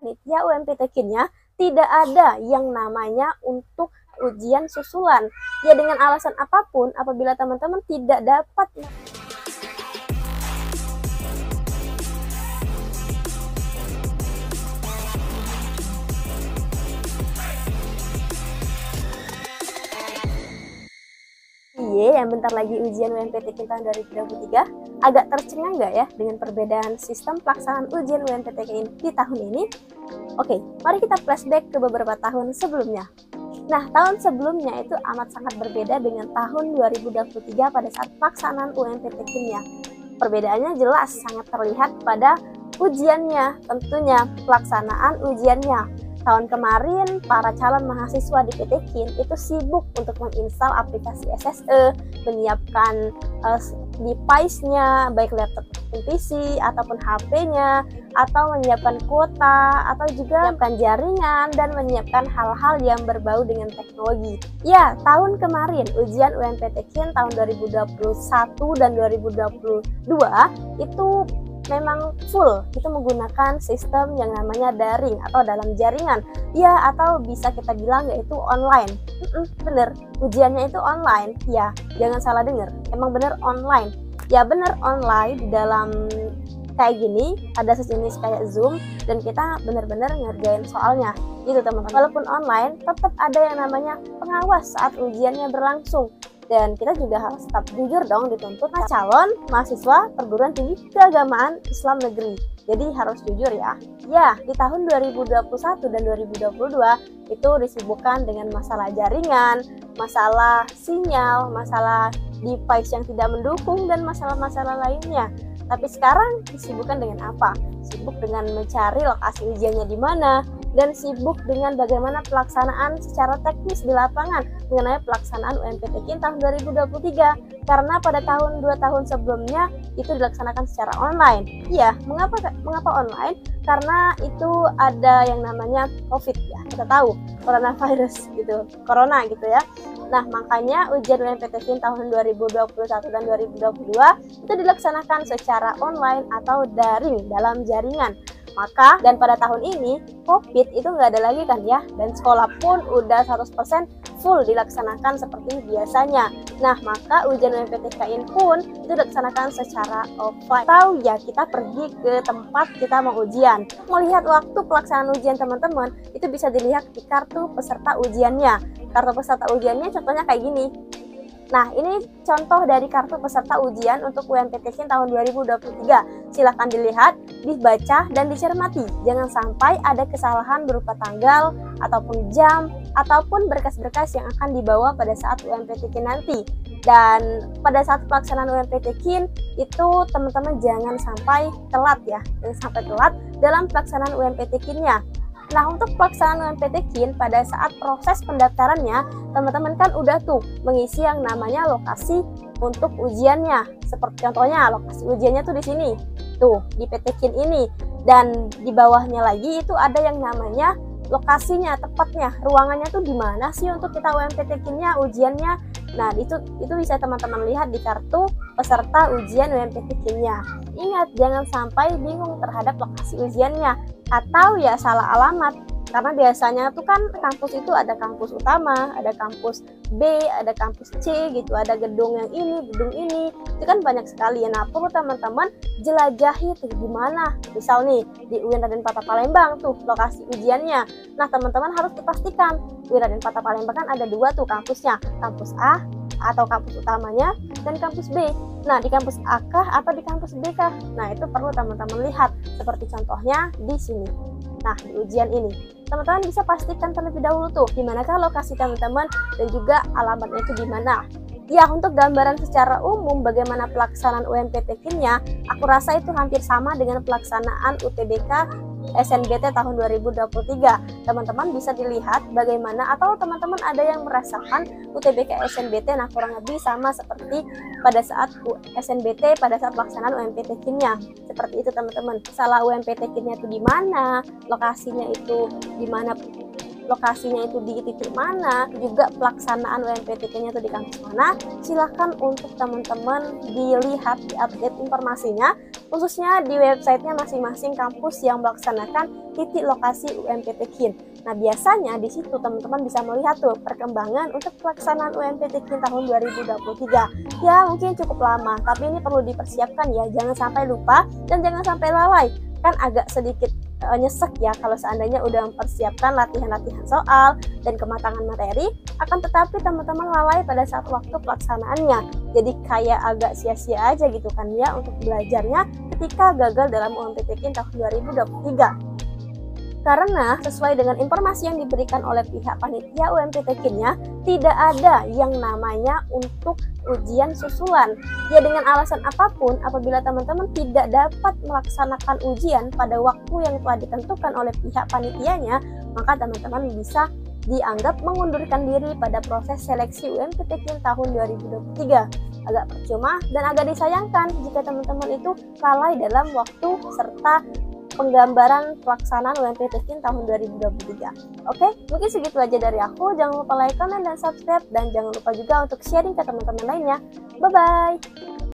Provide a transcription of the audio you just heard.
panitia UMPTKIN-nya tidak ada yang namanya untuk ujian susulan. Ya dengan alasan apapun, apabila teman-teman tidak dapat yang bentar lagi ujian UMPTKIN tahun 2023, agak tercengang nggak ya dengan perbedaan sistem pelaksanaan ujian UMPTKIN di tahun ini? Oke, mari kita flashback ke beberapa tahun sebelumnya. Nah, tahun sebelumnya itu amat sangat berbeda dengan tahun 2023 pada saat pelaksanaan UMPTKIN-nya. Perbedaannya jelas sangat terlihat pada ujiannya, tentunya pelaksanaan ujiannya. Tahun kemarin, para calon mahasiswa di PTKIN itu sibuk untuk menginstal aplikasi SSE, menyiapkan device-nya, baik laptop PC ataupun HP-nya, atau menyiapkan kuota, atau juga menyiapkan jaringan, dan menyiapkan hal-hal yang berbau dengan teknologi. Ya, tahun kemarin, ujian UMPTKIN tahun 2021 dan 2022 itu memang full itu menggunakan sistem yang namanya daring atau dalam jaringan, ya, atau bisa kita bilang yaitu online. Bener, ujiannya itu online, ya, jangan salah dengar, emang bener online, ya bener online. Di dalam kayak gini ada sejenis kayak Zoom dan kita bener-bener ngerjain soalnya gitu teman-teman. Walaupun online, tetap ada yang namanya pengawas saat ujiannya berlangsung. Dan kita juga harus tetap jujur dong dituntut calon mahasiswa perguruan tinggi keagamaan Islam negeri. Jadi harus jujur ya. Ya, di tahun 2021 dan 2022 itu disibukkan dengan masalah jaringan, masalah sinyal, masalah device yang tidak mendukung, dan masalah-masalah lainnya. Tapi sekarang disibukkan dengan apa? Sibuk dengan mencari lokasi ujiannya di mana, dan sibuk dengan bagaimana pelaksanaan secara teknis di lapangan mengenai pelaksanaan UMPTKIN tahun 2023. Karena pada tahun 2 tahun sebelumnya itu dilaksanakan secara online. Iya, mengapa online? Karena itu ada yang namanya COVID ya. Kita tahu coronavirus gitu, corona gitu ya. Nah, makanya ujian UMPTKIN tahun 2021 dan 2022 itu dilaksanakan secara online atau daring dalam jaringan. Maka, dan pada tahun ini, COVID itu nggak ada lagi kan ya, dan sekolah pun udah 100% full dilaksanakan seperti biasanya. Nah, maka ujian UMPTKIN pun itu dilaksanakan secara offline. Tahu ya, kita pergi ke tempat kita mau ujian. Melihat waktu pelaksanaan ujian teman-teman, itu bisa dilihat di kartu peserta ujiannya. Kartu peserta ujiannya contohnya kayak gini. Nah, ini contoh dari kartu peserta ujian untuk UMPTKIN tahun 2023. Silahkan dilihat, dibaca, dan dicermati. Jangan sampai ada kesalahan berupa tanggal, ataupun jam, ataupun berkas-berkas yang akan dibawa pada saat UMPTKIN nanti. Dan pada saat pelaksanaan UMPTKIN, itu teman-teman jangan sampai telat ya. Jangan sampai telat dalam pelaksanaan UMPTKIN-nya. Nah, untuk pelaksanaan UMPTKIN pada saat proses pendaftarannya, teman-teman kan udah tuh mengisi yang namanya lokasi untuk ujiannya. Seperti contohnya lokasi ujiannya tuh di sini, tuh di PTKIN ini. Dan di bawahnya lagi itu ada yang namanya lokasinya, tepatnya, ruangannya tuh di mana sih untuk kita UMPTKIN-nya, ujiannya. Nah, itu bisa teman-teman lihat di kartu peserta ujian UMPTKIN-nya. Ingat, jangan sampai bingung terhadap lokasi ujiannya atau ya salah alamat. Karena biasanya tuh kan kampus itu ada kampus utama, ada kampus B, ada kampus C gitu, ada gedung yang ini, gedung ini. Itu kan banyak sekali ya. Nah, perlu teman-teman jelajahi tuh di mana. Misal nih di UIN Raden Patah Palembang tuh lokasi ujiannya. Nah, teman-teman harus dipastikan UIN Raden Patah Palembang kan ada 2 tuh kampusnya, kampus A atau kampus utamanya dan kampus B. Nah, di kampus A kah atau di kampus B kah? Nah, itu perlu teman-teman lihat seperti contohnya di sini. Nah, di ujian ini teman-teman bisa pastikan terlebih dahulu tuh di manakah lokasi teman-teman dan juga alamatnya itu di mana. Ya, untuk gambaran secara umum bagaimana pelaksanaan UMPTKIN-nya, aku rasa itu hampir sama dengan pelaksanaan UTBK SNBT tahun 2023. Teman-teman bisa dilihat bagaimana, atau teman-teman ada yang merasakan UTBK SNBT, nah kurang lebih sama seperti pada saat SNBT pada saat pelaksanaan UMPTKIN-nya. Seperti itu teman-teman. Salah UMPTKIN-nya itu di mana, lokasinya itu di mana. lokasinya itu di titik mana, juga pelaksanaan UMPTK-nya itu di kampus mana, silahkan untuk teman-teman dilihat, diupdate informasinya, khususnya di websitenya masing-masing kampus yang melaksanakan titik lokasi UMPTK. Nah, biasanya di situ teman-teman bisa melihat tuh perkembangan untuk pelaksanaan UMPTK tahun 2023. Ya, mungkin cukup lama, tapi ini perlu dipersiapkan ya, jangan sampai lupa dan jangan sampai lalai. Kan agak sedikit nyesek ya kalau seandainya udah mempersiapkan latihan-latihan soal dan kematangan materi, akan tetapi teman-teman lalai pada saat waktu pelaksanaannya. Jadi kayak agak sia-sia aja gitu kan ya untuk belajarnya ketika gagal dalam UMPTK tahun 2023. Karena sesuai dengan informasi yang diberikan oleh pihak panitia UMPTK-nya, tidak ada yang namanya untuk ujian susulan. Ya, dengan alasan apapun, apabila teman-teman tidak dapat melaksanakan ujian pada waktu yang telah ditentukan oleh pihak panitianya, maka teman-teman bisa dianggap mengundurkan diri pada proses seleksi UMPTK tahun 2023. Agak percuma dan agak disayangkan jika teman-teman itu lalai dalam waktu serta penggambaran pelaksanaan UMPTK tahun 2023. Oke, mungkin segitu aja dari aku. Jangan lupa like, comment, dan subscribe. Dan jangan lupa juga untuk sharing ke teman-teman lainnya. Bye-bye!